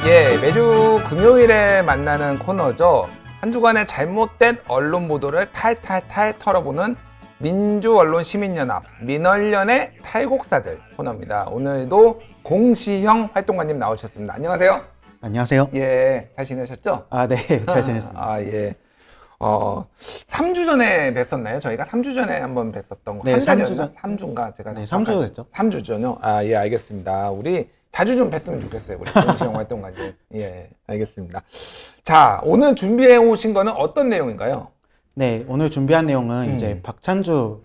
예, 매주 금요일에 만나는 코너죠. 한 주간의 잘못된 언론 보도를 탈탈탈 털어보는 민주언론시민연합 민언련의 탈곡사들 코너입니다. 오늘도 공시형 활동가님 나오셨습니다. 안녕하세요. 안녕하세요. 예, 잘 지내셨죠? 아, 네, 잘 지냈습니다. 아, 예. 3주 전에 뵀었나요? 저희가 3주 전에 한번 뵀었던 거. 네, 3주 전. 3주인가? 제가. 네, 3주 됐죠. 3주 전요? 아, 예, 알겠습니다. 우리 자주 좀 뵀으면 좋겠어요. 우리 공시형 활동가님. 예, 알겠습니다. 자, 오늘 준비해 오신 거는 어떤 내용인가요? 네, 오늘 준비한 내용은 이제 박찬주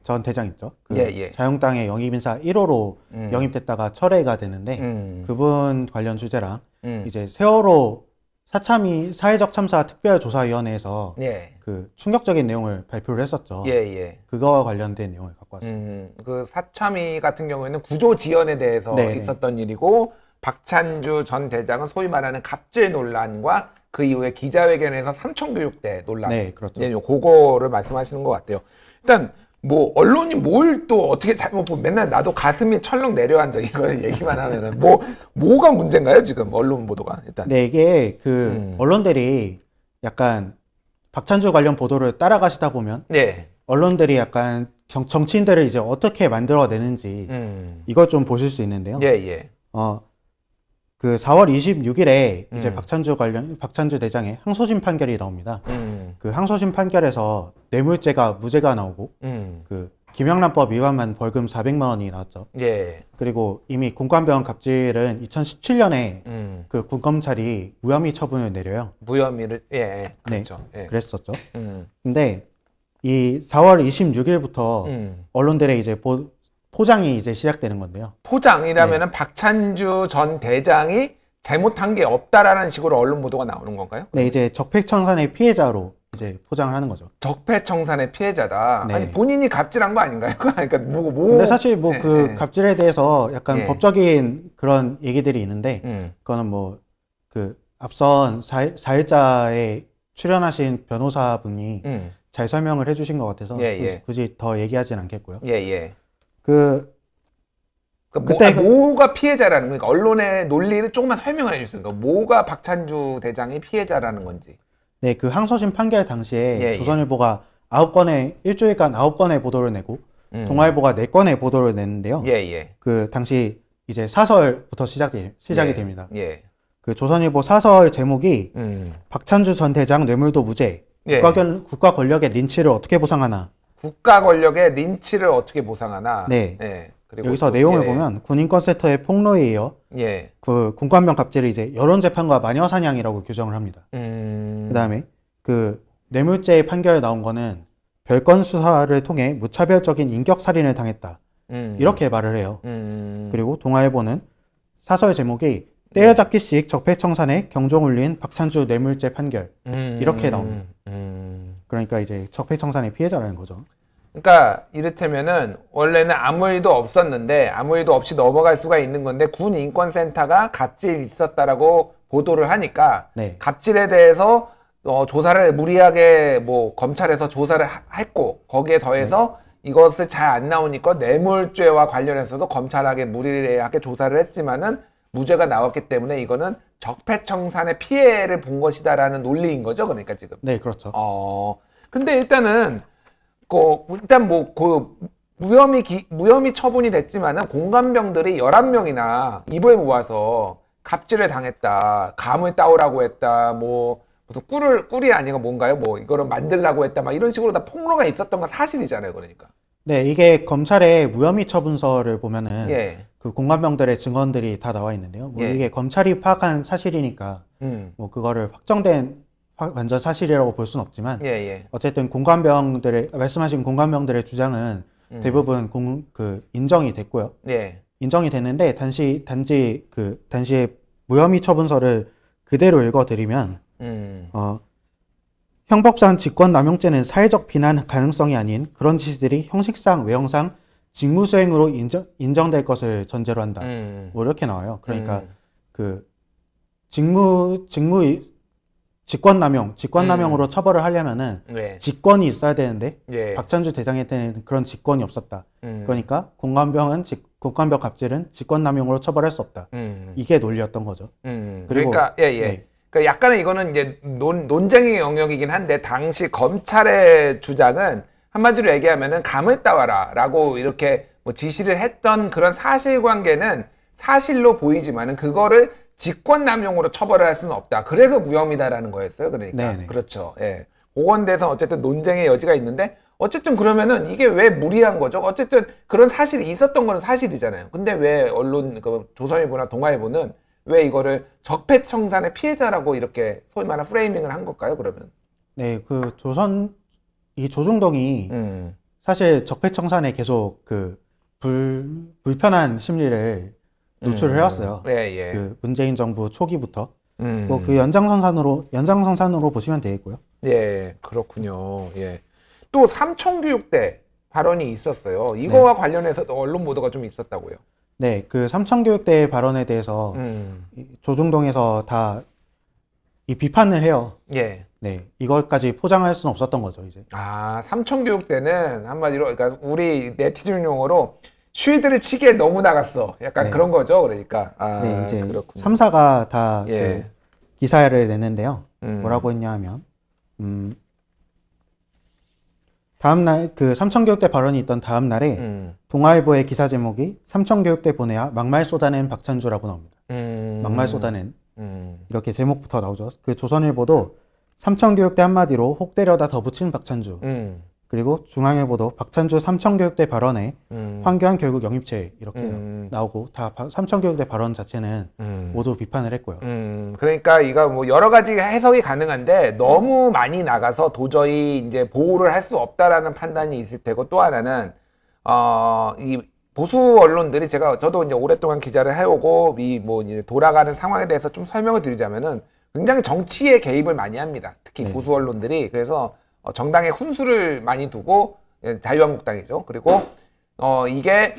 전 대장 있죠. 자유한국당의 영입인사 1호로 영입됐다가 철회가 되는데 그분 관련 주제랑 이제 세월호 사참위 사회적 참사 특별조사위원회에서 그 충격적인 내용을 발표를 했었죠. 그거와 관련된 내용을 갖고 왔습니다. 그 사참위 같은 경우에는 구조지연에 대해서 있었던 일이고, 박찬주 전 대장은 소위 말하는 갑질 논란과 그 이후에 기자회견에서 삼청교육대 논란. 네, 그렇죠. 네, 그거를 말씀하시는 것 같아요. 일단 뭐 언론이 뭘 또 어떻게 잘못 보면 맨날 나도 가슴이 철렁 내려앉아 이거 얘기만 하면은 뭐가 문제인가요 지금 언론 보도가 일단? 네, 이게 그 언론들이 약간 박찬주 관련 보도를 따라가시다 보면 언론들이 약간 정치인들을 이제 어떻게 만들어내는지 이걸 좀 보실 수 있는데요. 그 4월 26일에 이제 박찬주 대장의 항소심 판결이 나옵니다. 그 항소심 판결에서 뇌물죄가 무죄가 나오고 그 김영란법 위반만 벌금 400만 원이 나왔죠. 그리고 이미 공관병 갑질은 2017년에 그 군검찰이 무혐의 처분을 내려요. 무혐의를 그렇죠. 그랬었죠. 근데 이 4월 26일부터 언론들의 이제 포장이 이제 시작되는 건데요. 포장이라면은 박찬주 전 대장이 잘못한 게 없다라는 식으로 언론 보도가 나오는 건가요? 네, 이제 적폐청산의 피해자로 이제 포장을 하는 거죠. 적폐청산의 피해자다. 아니 본인이 갑질한 거 아닌가요? 그러니까 근데 사실 뭐 그 갑질에 대해서 약간 법적인 그런 얘기들이 있는데 그거는 뭐 그 앞선 4일자에 출연하신 변호사분이 잘 설명을 해주신 것 같아서 굳이 더 얘기하진 않겠고요. 그때 뭐가 피해자라는 거니까 언론의 논리를 조금만 설명을 해주세요. 뭐가 박찬주 대장이 피해자라는 건지. 네, 그 항소심 판결 당시에 조선일보가 일주일간 9건의 보도를 내고 동아일보가 4건의 보도를 냈는데요. 그 당시 이제 사설부터 시작이 됩니다. 그 조선일보 사설 제목이 박찬주 전 대장 뇌물도 무죄, 국가 권력의 린치를 어떻게 보상하나. 국가 권력의 린치를 어떻게 보상하나. 그리고 여기서 내용을 보면 군인권센터의 폭로에 이어 그 공관병 갑질을 이제 여론재판과 마녀사냥이라고 규정을 합니다. 그 다음에 그 뇌물죄 판결에 나온 거는 별건 수사를 통해 무차별적인 인격살인을 당했다. 이렇게 말을 해요. 그리고 동아일보는 사설 제목이 때려잡기식 적폐청산에 경종 울린 박찬주 뇌물죄 판결 이렇게 나옵니다. 그러니까 이제 적폐청산의 피해자라는 거죠. 그러니까 이를테면은 원래는 아무 일도 없었는데 아무 일도 없이 넘어갈 수가 있는 건데 군인권센터가 갑질이 있었다라고 보도를 하니까 갑질에 대해서 조사를 무리하게 뭐 검찰에서 조사를 했고 거기에 더해서 이것을 잘 안 나오니까 뇌물죄와 관련해서도 검찰하게 무리하게 조사를 했지만은 무죄가 나왔기 때문에 이거는 적폐청산의 피해를 본 것이다라는 논리인 거죠, 그러니까 지금. 네, 그렇죠. 근데 일단 무혐의 처분이 됐지만은 공관병들이 11명이나 입을 모아서 갑질을 당했다, 감을 따오라고 했다, 뭐 무슨 꿀이 아니고 뭔가요? 뭐 이거를 만들라고 했다, 막 이런 식으로 다 폭로가 있었던 건 사실이잖아요, 그러니까. 네, 이게 검찰의 무혐의 처분서를 보면은 그 공관병들의 증언들이 다 나와 있는데요. 뭐 이게 검찰이 파악한 사실이니까 뭐 그거를 확정된 완전 사실이라고 볼 수는 없지만 어쨌든 말씀하신 공관병들의 주장은 대부분 인정이 됐고요. 인정이 됐는데 단지의 무혐의 처분서를 그대로 읽어드리면 형법상 직권남용죄는 사회적 비난 가능성이 아닌 그런 지시들이 형식상 외형상 직무수행으로 인정될 것을 전제로 한다. 뭐 이렇게 나와요. 그러니까 그 직권남용으로 처벌을 하려면은 네. 직권이 있어야 되는데 예. 박찬주 대장한테는 그런 직권이 없었다. 그러니까 공관병 갑질은 직권남용으로 처벌할 수 없다. 이게 논리였던 거죠. 그리고 그러니까 네. 그러니까 약간은 이거는 이제 논쟁의 영역이긴 한데 당시 검찰의 주장은 한마디로 얘기하면은 감을 따와라라고 이렇게 뭐 지시를 했던 그런 사실관계는 사실로 보이지만은 그거를 직권남용으로 처벌을 할 수는 없다. 그래서 무혐의다라는 거였어요. 그러니까 네네. 그렇죠. 예. 그거에 대해서 어쨌든 논쟁의 여지가 있는데 어쨌든 그러면은 이게 왜 무리한 거죠? 어쨌든 그런 사실이 있었던 거는 사실이잖아요. 근데 왜 언론 조선일보나 동아일보는 왜 이거를 적폐청산의 피해자라고 이렇게 소위 말하는 프레이밍을 한 걸까요? 그러면? 네, 이 조중동이 사실 적폐청산에 계속 불편한 심리를 노출을 해왔어요. 예. 그 문재인 정부 초기부터. 뭐 그 연장선상으로 보시면 되겠고요. 예, 그렇군요. 예. 또 삼청교육대 발언이 있었어요. 이거와 네. 관련해서도 언론 보도가 좀 있었다고요. 네, 그 삼청교육대 발언에 대해서 조중동에서 다 이 비판을 해요. 예. 네, 이걸까지 포장할 수는 없었던 거죠, 이제. 아, 삼청교육대는 한마디로, 그러니까 우리 네티즌 용어로 쉴드를 치기에 너무 나갔어. 약간 네. 그런 거죠, 그러니까. 아, 네, 이제 그렇군요. 3사가 다 예. 기사를 냈는데요. 뭐라고 했냐 하면, 다음날, 삼청교육대 발언이 있던 다음날에, 동아일보의 기사 제목이 삼청교육대 보내야 막말 쏟아낸 박찬주라고 나옵니다. 막말 쏟아낸. 이렇게 제목부터 나오죠. 그 조선일보도 삼청교육대 한마디로 혹 때려다 덧붙인 박찬주. 그리고 중앙일보도 박찬주 삼청교육대 발언에 황교안 결국 영입체 이렇게 나오고 다 삼청교육대 발언 자체는 모두 비판을 했고요. 그러니까 이거 뭐 여러 가지 해석이 가능한데 너무 많이 나가서 도저히 이제 보호를 할 수 없다라는 판단이 있을 테고 또 하나는 이 보수 언론들이 저도 이제 오랫동안 기자를 해오고 뭐 이제 돌아가는 상황에 대해서 좀 설명을 드리자면은 굉장히 정치에 개입을 많이 합니다. 특히 네. 보수 언론들이. 그래서 정당에 훈수를 많이 두고 자유한국당이죠. 그리고 이게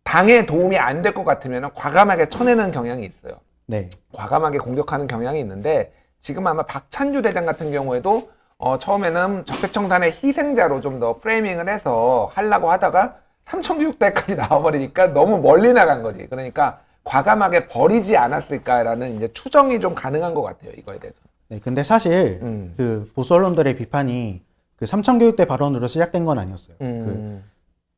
당에 도움이 안 될 것 같으면 과감하게 쳐내는 경향이 있어요. 네. 과감하게 공격하는 경향이 있는데 지금 아마 박찬주 대장 같은 경우에도 처음에는 적폐청산의 희생자로 좀 더 프레이밍을 해서 하려고 하다가 삼청교육대까지 나와버리니까 너무 멀리 나간 거지. 그러니까 과감하게 버리지 않았을까라는 이제 추정이 좀 가능한 것 같아요. 이거에 대해서. 네, 근데 사실 그 보수 언론들의 비판이 그 삼청교육대 발언으로 시작된 건 아니었어요. 그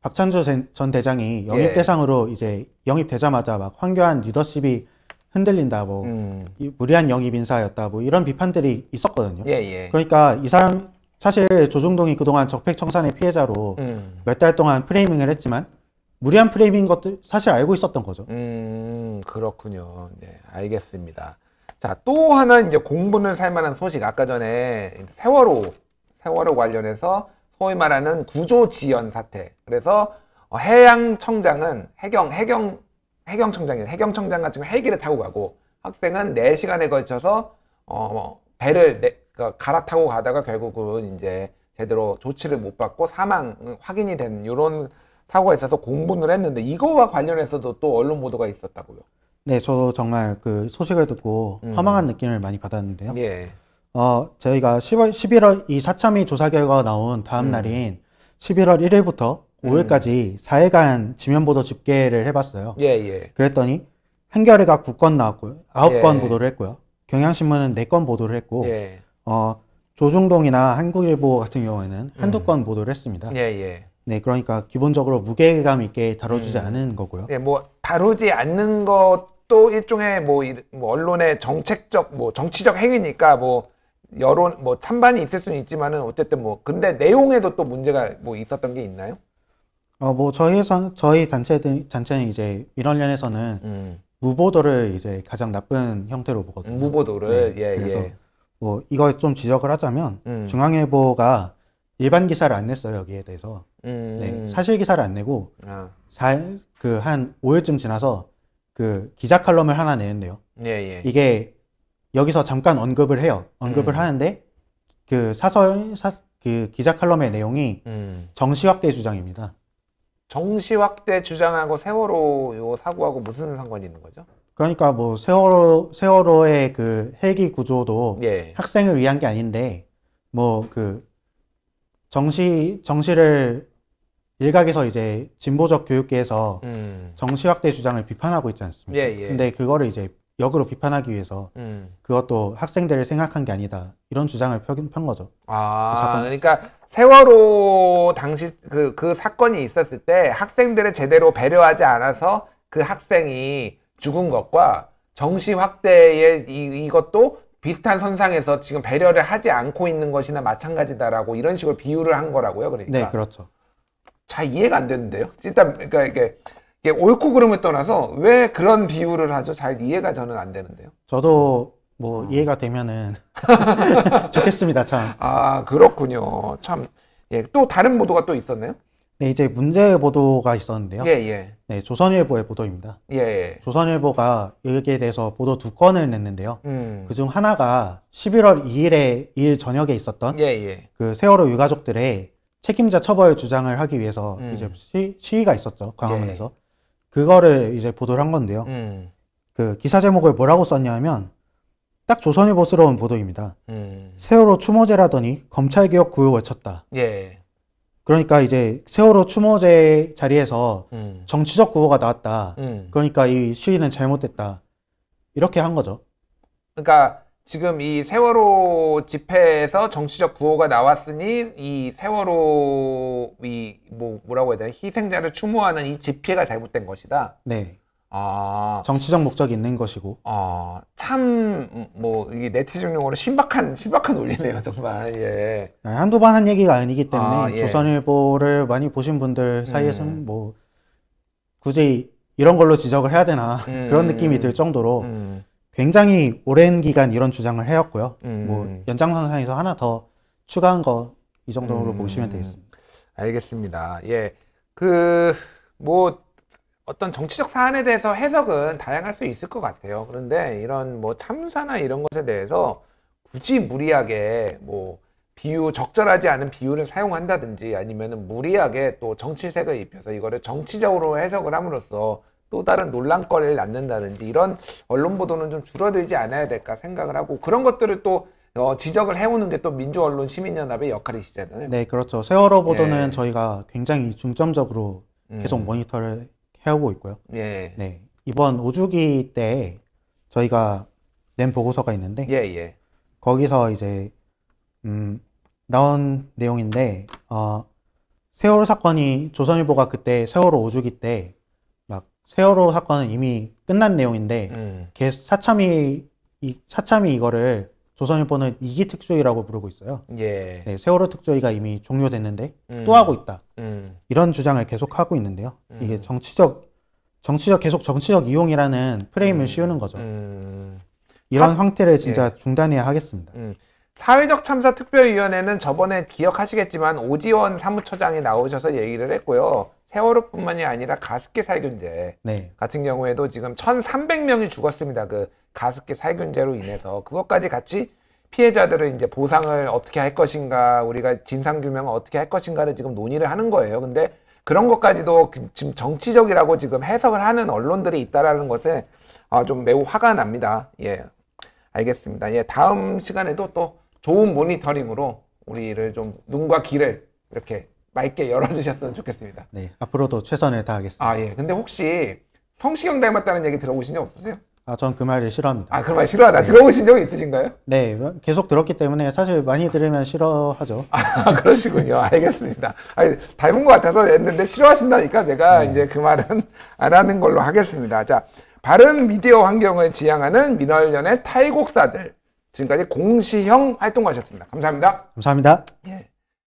박찬주 전 대장이 영입 대상으로 이제 영입되자마자 막 황교안 리더십이 흔들린다, 뭐 무리한 영입 인사였다, 뭐 이런 비판들이 있었거든요. 그러니까 이 사람 사실 조중동이 그동안 적폐청산의 피해자로 몇 달 동안 프레이밍을 했지만 무리한 프레이밍인 것들 사실 알고 있었던 거죠. 그렇군요. 네, 알겠습니다. 자, 또 하나 이제 공분을 살 만한 소식. 아까 전에 세월호 관련해서 소위 말하는 구조지연 사태. 그래서 해양청장은 해경청장 같은 경우 헬기를 타고 가고 학생은 4시간에 걸쳐서 배를 갈아타고 가다가 결국은 이제 제대로 조치를 못 받고 사망 확인이 된 이런 사고가 있어서 공분을 했는데 이거와 관련해서도 또 언론 보도가 있었다고요. 네, 저도 정말 그 소식을 듣고 허망한 느낌을 많이 받았는데요. 예. 저희가 11월 이 사참위 조사 결과가 나온 다음 날인 11월 1일부터 5일까지 4일간 지면보도 집계를 해봤어요. 그랬더니 한겨레가 9건 나왔고요. 9건 보도를 했고요. 경향신문은 4건 보도를 했고 조중동이나 한국일보 같은 경우에는 한두 건 보도를 했습니다. 네, 그러니까 기본적으로 무게감 있게 다뤄주지 않은 거고요. 네, 뭐 다루지 않는 것도 일종의 뭐 언론의 정책적 정치적 행위니까 여론 찬반이 있을 수는 있지만은 어쨌든 근데 내용에도 또 문제가 있었던 게 있나요? 저희 단체는 이제 민원련에서는 무보도를 이제 가장 나쁜 형태로 보거든요. 무보도를 그래서 이걸 좀 지적을 하자면 중앙일보가 일반 기사를 안 냈어요, 여기에 대해서. 네, 사실 기사를 안 내고 한 5일쯤 지나서 그 기자 칼럼을 하나 내는데요. 이게 여기서 잠깐 언급을 해요. 언급을 하는데 그 기자 칼럼의 내용이 정시 확대 주장입니다. 정시 확대 주장하고 세월호 요 사고하고 무슨 상관이 있는 거죠? 그러니까 뭐 세월호의 그 헬기 구조도 예. 학생을 위한 게 아닌데 뭐 그 정시를 일각에서 이제 진보적 교육계에서 정시 확대 주장을 비판하고 있지 않습니까? 예, 예. 근데 그거를 이제 역으로 비판하기 위해서 그것도 학생들을 생각한 게 아니다 이런 주장을 편 거죠. 그러니까 세월호 당시 그 사건이 있었을 때 학생들을 제대로 배려하지 않아서 그 학생이 죽은 것과 정시 확대의 이것도 비슷한 선상에서 지금 배려를 하지 않고 있는 것이나 마찬가지다라고 이런 식으로 비유를 한 거라고요. 그러니까. 네, 그렇죠. 잘 이해가 안 되는데요. 일단 그러니까 이게 옳고 그름을 떠나서 왜 그런 비유를 하죠? 잘 이해가 저는 안 되는데요. 저도 뭐 이해가 되면은 좋겠습니다, 참. 그렇군요. 참. 예, 또 다른 보도가 또 있었나요? 네, 이제 문제 보도가 있었는데요. 예, 예. 네, 조선일보의 보도입니다. 예, 예. 조선일보가 여기에 대해서 보도 2건을 냈는데요. 그중 하나가 11월 2일 저녁에 있었던 예, 예. 그 세월호 유가족들의 책임자 처벌 주장을 하기 위해서 이제 시위가 있었죠, 광화문에서. 예. 그거를 이제 보도를 한 건데요. 그 기사 제목을 뭐라고 썼냐면 딱 조선일보스러운 보도입니다. 세월호 추모제라더니 검찰개혁 구호 외쳤다. 예. 그러니까 이제 세월호 추모제 자리에서 정치적 구호가 나왔다. 그러니까 이 시위는 잘못됐다. 이렇게 한 거죠. 그러니까 지금 이 세월호 집회에서 정치적 구호가 나왔으니 이 세월호 뭐라고 해야 되나 희생자를 추모하는 이 집회가 잘못된 것이다. 네. 정치적 목적이 있는 것이고. 참 이게 네티즌 용어로 신박한 논리네요, 정말. 예. 한두 번 한 얘기가 아니기 때문에 예. 조선일보를 많이 보신 분들 사이에서는 뭐 굳이 이런 걸로 지적을 해야 되나 그런 느낌이 들 정도로 굉장히 오랜 기간 이런 주장을 해왔고요. 뭐 연장선상에서 하나 더 추가한 거 이 정도로 보시면 되겠습니다. 알겠습니다. 예. 어떤 정치적 사안에 대해서 해석은 다양할 수 있을 것 같아요. 그런데 이런 참사나 이런 것에 대해서 굳이 무리하게 적절하지 않은 비유를 사용한다든지 아니면은 무리하게 또 정치색을 입혀서 이거를 정치적으로 해석을 함으로써 또 다른 논란거리를 낳는다든지 이런 언론 보도는 좀 줄어들지 않아야 될까 생각을 하고 그런 것들을 또 지적을 해오는 게 또 민주언론시민연합의 역할이시잖아요. 네, 그렇죠. 세월호 보도는 저희가 굉장히 중점적으로 계속 모니터를 해오고 있고요. 예. 네, 이번 5주기 때 저희가 낸 보고서가 있는데 예. 거기서 이제 나온 내용인데 세월호 사건이 조선일보가 그때 세월호 5주기 때 막 세월호 사건은 이미 끝난 내용인데 사참이 이거를 조선일보는 2기 특조위라고 부르고 있어요. 예. 네, 세월호 특조위가 이미 종료됐는데 또 하고 있다. 이런 주장을 계속 하고 있는데요. 이게 계속 정치적 이용이라는 프레임을 씌우는 거죠. 이런 형태를 진짜 중단해야 하겠습니다. 사회적 참사 특별위원회는 저번에 기억하시겠지만 오지원 사무처장이 나오셔서 얘기를 했고요. 세월호뿐만이 아니라 가습기 살균제 같은 경우에도 지금 1,300명이 죽었습니다. 그 가습기 살균제로 인해서 그것까지 같이 피해자들을 이제 보상을 어떻게 할 것인가, 우리가 진상규명을 어떻게 할 것인가를 지금 논의를 하는 거예요. 근데 그런 것까지도 지금 정치적이라고 지금 해석을 하는 언론들이 있다라는 것에 좀 매우 화가 납니다. 예, 알겠습니다. 예, 다음 시간에도 또 좋은 모니터링으로 우리를 좀 눈과 귀를 이렇게 맑게 열어주셨으면 좋겠습니다. 네, 앞으로도 최선을 다하겠습니다. 예. 근데 혹시 성시경 닮았다는 얘기 들어보신 적 없으세요? 전 그 말을 싫어합니다. 그 말 싫어하다. 네. 들어보신 적 있으신가요? 네, 계속 들었기 때문에 사실 많이 들으면 싫어하죠. 그러시군요. 알겠습니다. 닮은 것 같아서 했는데 싫어하신다니까 제가 이제 그 말은 안 하는 걸로 하겠습니다. 자, 바른 미디어 환경을 지향하는 민원련의 탈곡사들. 지금까지 공시형 활동가셨습니다. 감사합니다. 감사합니다. 예.